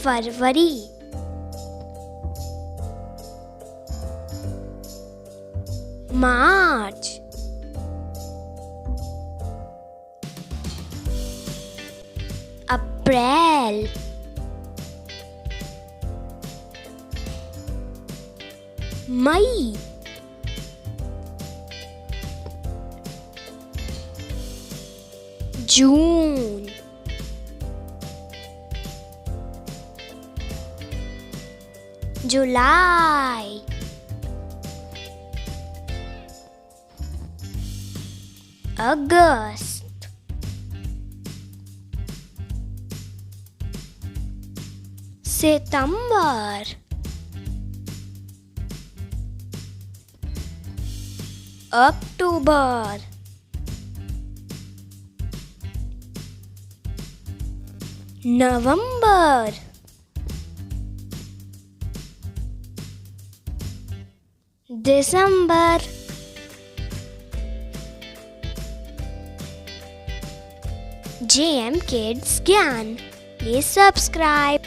February, March, April, May, June, July, August, September, October, November, December, JM Kids Gyan. Please subscribe.